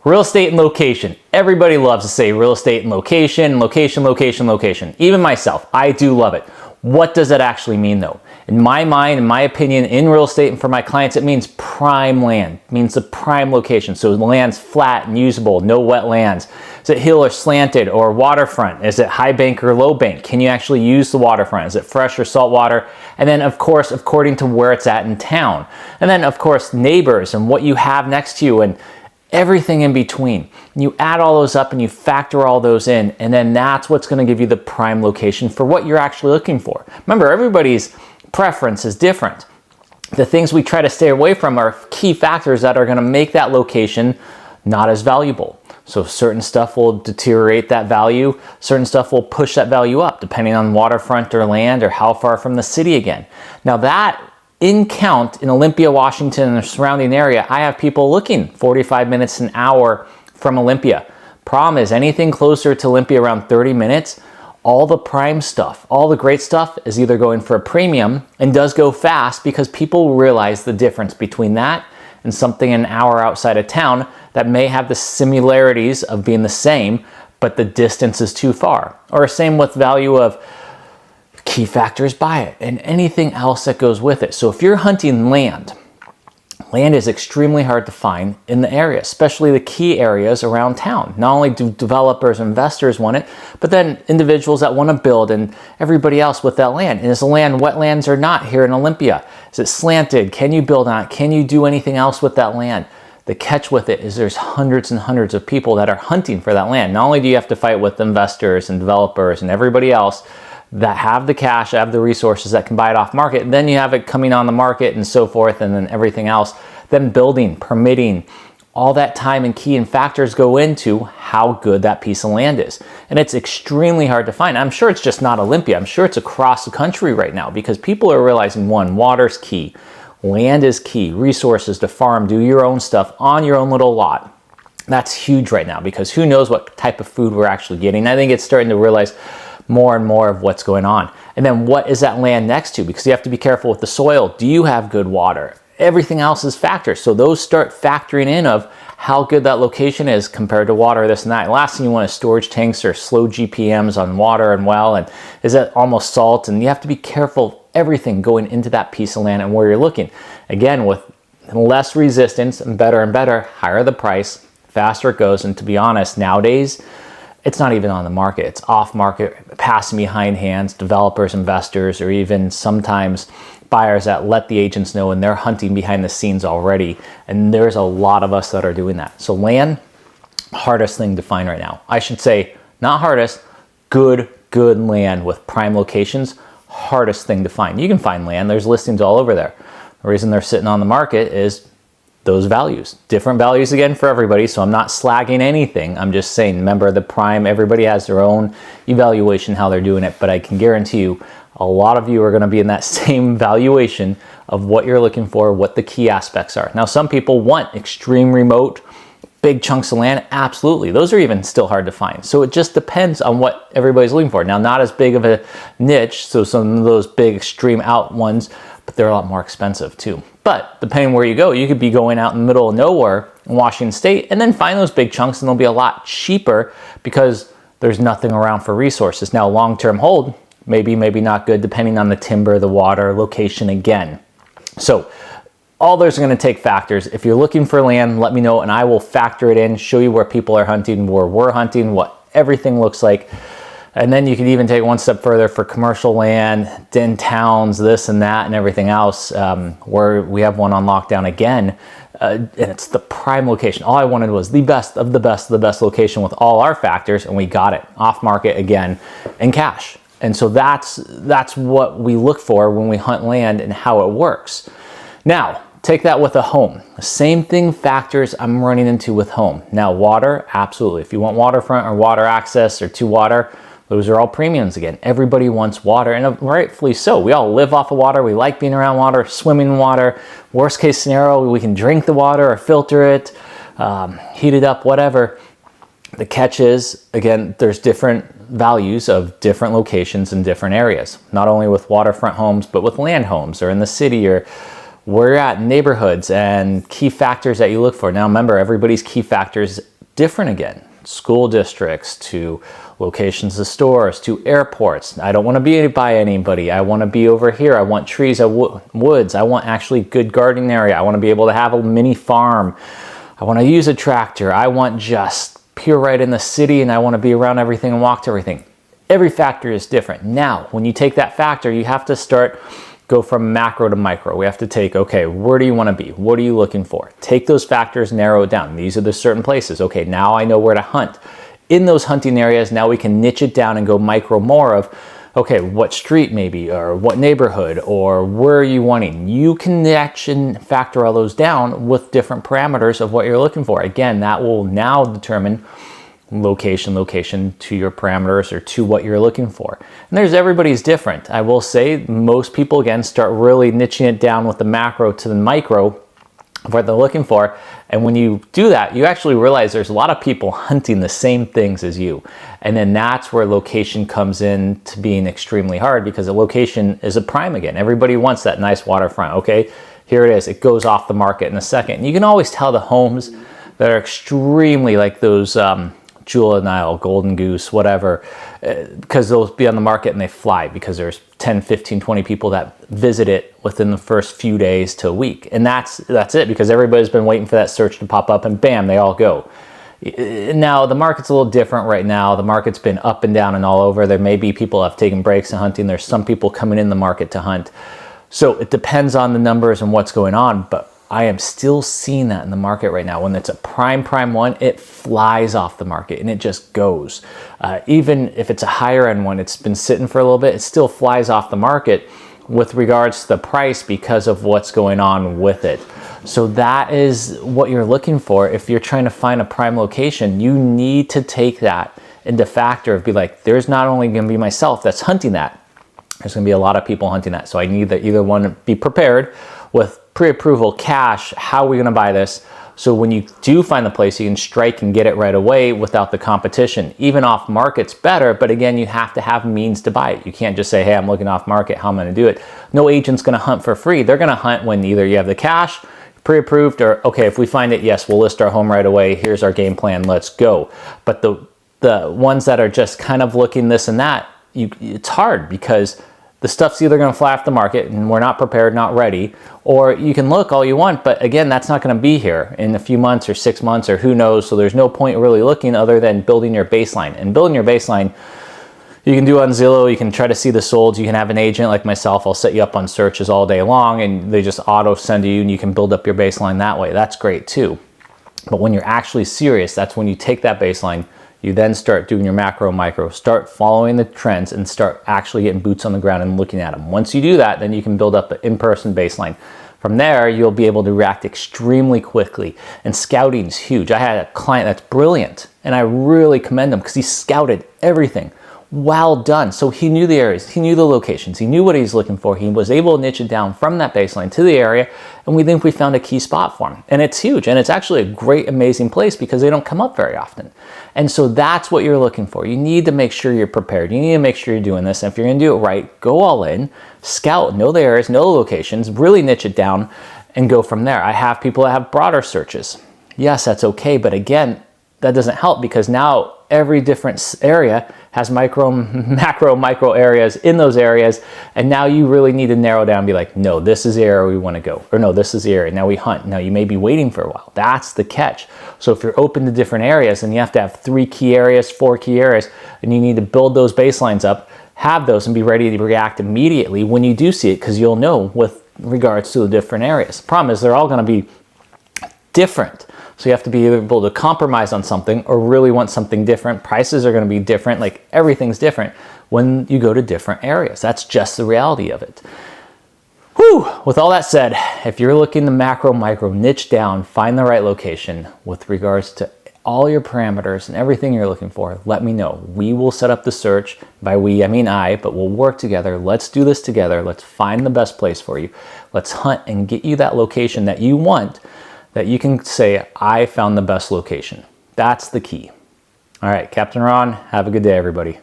Real estate and location. Everybody loves to say real estate and location, location, location, location. Even myself, I do love it. What does that actually mean though? In my mind, in my opinion, in real estate and for my clients, it means prime land. It means the prime location. So the land's flat and usable, no wetlands. Is it hill or slanted or waterfront? Is it high bank or low bank? Can you actually use the waterfront? Is it fresh or salt water? And then of course, according to where it's at in town. And then of course, neighbors and what you have next to you and everything in between. And you add all those up and you factor all those in, and then that's what's going to give you the prime location for what you're actually looking for. Remember, everybody's preference is different. The things we try to stay away from are key factors that are going to make that location not as valuable. So certain stuff will deteriorate that value, certain stuff will push that value up depending on waterfront or land or how far from the city again. Now that in count in Olympia, Washington and the surrounding area, I have people looking 45 minutes an hour from Olympia. Problem is anything closer to Olympia around 30 minutes, all the prime stuff, all the great stuff is either going for a premium and does go fast because people realize the difference between that and something an hour outside of town that may have the similarities of being the same, but the distance is too far. Or same with value of key factors buy it and anything else that goes with it. So if you're hunting land is extremely hard to find in the area, especially the key areas around town. Not only do developers, investors want it, but then individuals that want to build and everybody else with that land. And is the land wetlands or not here in Olympia? Is it slanted? Can you build on it? Can you do anything else with that land? The catch with it is there's hundreds and hundreds of people that are hunting for that land. Not only do you have to fight with investors and developers and everybody else that have the cash, have the resources that can buy it off market. Then you have it coming on the market and so forth, and then everything else. Then building, permitting, all that time and key and factors go into how good that piece of land is. And it's extremely hard to find. I'm sure it's just not Olympia. I'm sure it's across the country right now because people are realizing one, water's key, land is key, resources to farm, do your own stuff on your own little lot. That's huge right now because who knows what type of food we're actually getting. I think it's starting to realize more and more of what's going on. And then what is that land next to? Because you have to be careful with the soil. Do you have good water? Everything else is factors. So those start factoring in of how good that location is compared to water, this and that. Last thing you want is storage tanks or slow GPMs on water and well, and is that almost salt? And you have to be careful everything going into that piece of land and where you're looking. Again, with less resistance and better, higher the price, faster it goes. And to be honest, nowadays, it's not even on the market. It's off market, passing behind hands, developers, investors, or even sometimes buyers that let the agents know and they're hunting behind the scenes already. And there's a lot of us that are doing that. So land, hardest thing to find right now. I should say, not hardest, good land with prime locations, hardest thing to find. You can find land, there's listings all over there. The reason they're sitting on the market is those values. Different values again for everybody, so I'm not slagging anything. I'm just saying, remember the prime, everybody has their own evaluation how they're doing it, but I can guarantee you a lot of you are going to be in that same valuation of what you're looking for, what the key aspects are. Now, some people want extreme remote, big chunks of land. Absolutely. Those are even still hard to find. So it just depends on what everybody's looking for. Now, not as big of a niche, so some of those big extreme out ones, but they're a lot more expensive too. But depending where you go, you could be going out in the middle of nowhere in Washington State and then find those big chunks and they'll be a lot cheaper because there's nothing around for resources. Now, long-term hold, maybe not good depending on the timber, the water, location again. So all those are going to take factors. If you're looking for land, let me know and I will factor it in, show you where people are hunting, where we're hunting, what everything looks like. And then you can even take one step further for commercial land, in towns, this and that and everything else, where we have one on lockdown again. And it's the prime location. All I wanted was the best of the best of the best location with all our factors, and we got it off market again in cash. And so that's what we look for when we hunt land and how it works. Now, take that with a home. The same thing factors I'm running into with home. Now, water, absolutely. If you want waterfront or water access or to water, those are all premiums again. Everybody wants water, and rightfully so. We all live off of water. We like being around water, swimming in water. Worst case scenario, we can drink the water or filter it, heat it up, whatever. The catch is, again, there's different values of different locations in different areas. Not only with waterfront homes, but with land homes or in the city or where you're at, neighborhoods, and key factors that you look for. Now remember, everybody's key factors different again. School districts to locations of stores to airports. I don't want to be by anybody. I want to be over here. I want trees, woods. I want actually good gardening area. I want to be able to have a mini farm. I want to use a tractor. I want just pure right in the city, and I want to be around everything and walk to everything. Every factor is different. Now, when you take that factor, you have to go from macro to micro. We have to take, okay, where do you want to be? What are you looking for? Take those factors, narrow it down. These are the certain places. Okay, now I know where to hunt. In those hunting areas, now we can niche it down and go micro more of, okay, what street maybe, or what neighborhood, or where are you wanting? You can actually factor all those down with different parameters of what you're looking for. Again, that will now determine location to your parameters or to what you're looking for. And everybody's different. I will say most people, again, start really niching it down with the macro to the micro of what they're looking for. And when you do that, you actually realize there's a lot of people hunting the same things as you. And then that's where location comes in to being extremely hard, because a location is a prime again. Everybody wants that nice waterfront. Okay, here it is. It goes off the market in a second. And you can always tell the homes that are extremely like those Jewel of the Nile, Golden Goose, whatever, because they'll be on the market and they fly because there's 10, 15, 20 people that visit it within the first few days to a week. And that's it, because everybody's been waiting for that search to pop up and bam, they all go. Now, the market's a little different right now. The market's been up and down and all over. There may be people have taken breaks in hunting. There's some people coming in the market to hunt. So it depends on the numbers and what's going on, but I am still seeing that in the market right now. When it's a prime one, it flies off the market and it just goes. Even if it's a higher end one, it's been sitting for a little bit, it still flies off the market with regards to the price because of what's going on with it. So that is what you're looking for. If you're trying to find a prime location, you need to take that into factor of be like, there's not only going to be myself that's hunting that, there's going to be a lot of people hunting that. So I need to either one, be prepared with pre-approval cash, how are we going to buy this? So when you do find the place, you can strike and get it right away without the competition. Even off market's better, but again, you have to have means to buy it. You can't just say, hey, I'm looking off market, how am I going to do it? No agent's going to hunt for free. They're going to hunt when either you have the cash, pre-approved, or okay, if we find it, yes, we'll list our home right away. Here's our game plan, let's go. But the ones that are just kind of looking this and that, it's hard because the stuff's either going to fly off the market and we're not prepared, not ready, or you can look all you want, but again, that's not going to be here in a few months or 6 months or who knows. So there's no point really looking other than building your baseline. And building your baseline, you can do on Zillow, you can try to see the solds, you can have an agent like myself, I'll set you up on searches all day long and they just auto send you and you can build up your baseline that way. That's great too. But when you're actually serious, that's when you take that baseline, you then start doing your macro, micro, start following the trends and start actually getting boots on the ground and looking at them. Once you do that, then you can build up an in-person baseline. From there, you'll be able to react extremely quickly. And scouting is huge. I had a client that's brilliant and I really commend him because he scouted everything. Well done. So he knew the areas, he knew the locations, he knew what he's looking for. He was able to niche it down from that baseline to the area, and we think we found a key spot for him. And it's huge, and it's actually a great, amazing place because they don't come up very often. And so that's what you're looking for. You need to make sure you're prepared. You need to make sure you're doing this. And if you're going to do it right, go all in, scout, know the areas, know the locations, really niche it down, and go from there. I have people that have broader searches. Yes, that's okay, but again, that doesn't help because now every different area has micro, macro, micro areas in those areas. And now you really need to narrow down and be like, no, this is the area we want to go. Or no, this is the area. Now we hunt. Now you may be waiting for a while. That's the catch. So if you're open to different areas and you have to have 3 key areas, 4 key areas, and you need to build those baselines up, have those and be ready to react immediately when you do see it because you'll know with regards to the different areas. The problem is they're all going to be different. So you have to be able to compromise on something or really want something different. Prices are going to be different. Like everything's different when you go to different areas. That's just the reality of it. Whew. With all that said, if you're looking to macro, micro, niche down, find the right location with regards to all your parameters and everything you're looking for, let me know. We will set up the search. By we, I mean I, but we'll work together. Let's do this together. Let's find the best place for you. Let's hunt and get you that location that you want, that you can say, I found the best location. That's the key. All right, Captain Ron, have a good day, everybody.